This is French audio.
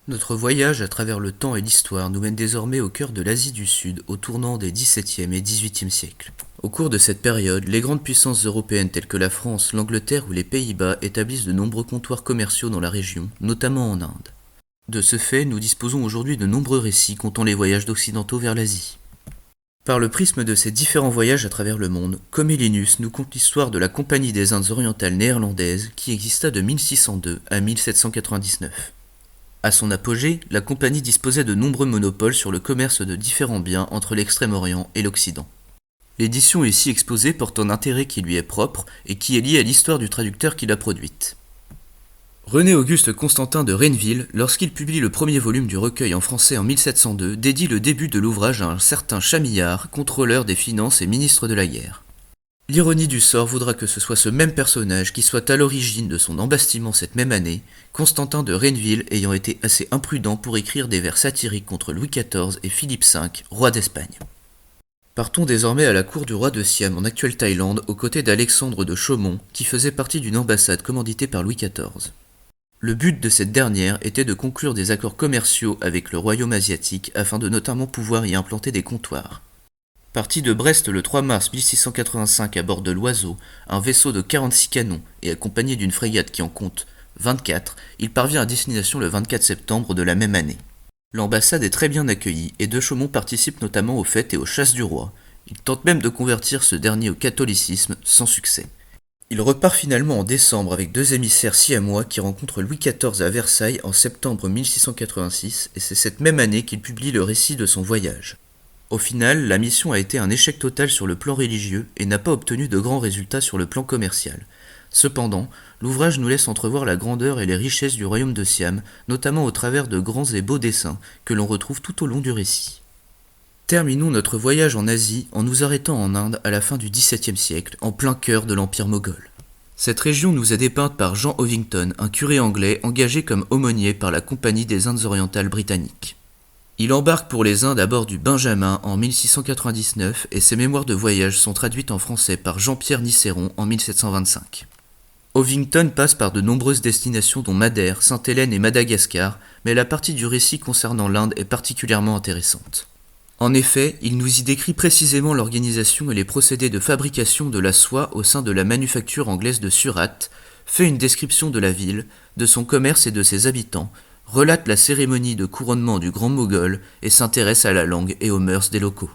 Notre voyage à travers le temps et l'histoire nous mène désormais au cœur de l'Asie du Sud, au tournant des XVIIe et XVIIIe siècles. Au cours de cette période, les grandes puissances européennes telles que la France, l'Angleterre ou les Pays-Bas établissent de nombreux comptoirs commerciaux dans la région, notamment en Inde. De ce fait, nous disposons aujourd'hui de nombreux récits comptant les voyages d'occidentaux vers l'Asie. Par le prisme de ces différents voyages à travers le monde, Comillinus nous conte l'histoire de la Compagnie des Indes orientales néerlandaises qui exista de 1602 à 1799. À son apogée, la compagnie disposait de nombreux monopoles sur le commerce de différents biens entre l'Extrême-Orient et l'Occident. L'édition ici exposée porte un intérêt qui lui est propre et qui est lié à l'histoire du traducteur qui l'a produite. René-Auguste Constantin de Renneville, lorsqu'il publie le premier volume du recueil en français en 1702, dédie le début de l'ouvrage à un certain Chamillard, contrôleur des finances et ministre de la guerre. L'ironie du sort voudra que ce soit ce même personnage qui soit à l'origine de son embastillement cette même année, Constantin de Renneville ayant été assez imprudent pour écrire des vers satiriques contre Louis XIV et Philippe V, roi d'Espagne. Partons désormais à la cour du roi de Siam en actuelle Thaïlande, aux côtés d'Alexandre de Chaumont, qui faisait partie d'une ambassade commanditée par Louis XIV. Le but de cette dernière était de conclure des accords commerciaux avec le royaume asiatique afin de notamment pouvoir y implanter des comptoirs. Parti de Brest le 3 mars 1685 à bord de l'Oiseau, un vaisseau de 46 canons et accompagné d'une frégate qui en compte 24, il parvient à destination le 24 septembre de la même année. L'ambassade est très bien accueillie et de Chaumont participe notamment aux fêtes et aux chasses du roi. Il tente même de convertir ce dernier au catholicisme sans succès. Il repart finalement en décembre avec deux émissaires siamois qui rencontrent Louis XIV à Versailles en septembre 1686 et c'est cette même année qu'il publie le récit de son voyage. Au final, la mission a été un échec total sur le plan religieux et n'a pas obtenu de grands résultats sur le plan commercial. Cependant, l'ouvrage nous laisse entrevoir la grandeur et les richesses du royaume de Siam, notamment au travers de grands et beaux dessins que l'on retrouve tout au long du récit. Terminons notre voyage en Asie en nous arrêtant en Inde à la fin du XVIIe siècle, en plein cœur de l'Empire moghol. Cette région nous est dépeinte par Jean Ovington, un curé anglais engagé comme aumônier par la Compagnie des Indes orientales britanniques. Il embarque pour les Indes à bord du Benjamin en 1699 et ses mémoires de voyage sont traduites en français par Jean-Pierre Nicéron en 1725. Ovington passe par de nombreuses destinations dont Madère, Sainte-Hélène et Madagascar, mais la partie du récit concernant l'Inde est particulièrement intéressante. En effet, il nous y décrit précisément l'organisation et les procédés de fabrication de la soie au sein de la manufacture anglaise de Surat, fait une description de la ville, de son commerce et de ses habitants, relate la cérémonie de couronnement du grand Moghol et s'intéresse à la langue et aux mœurs des locaux.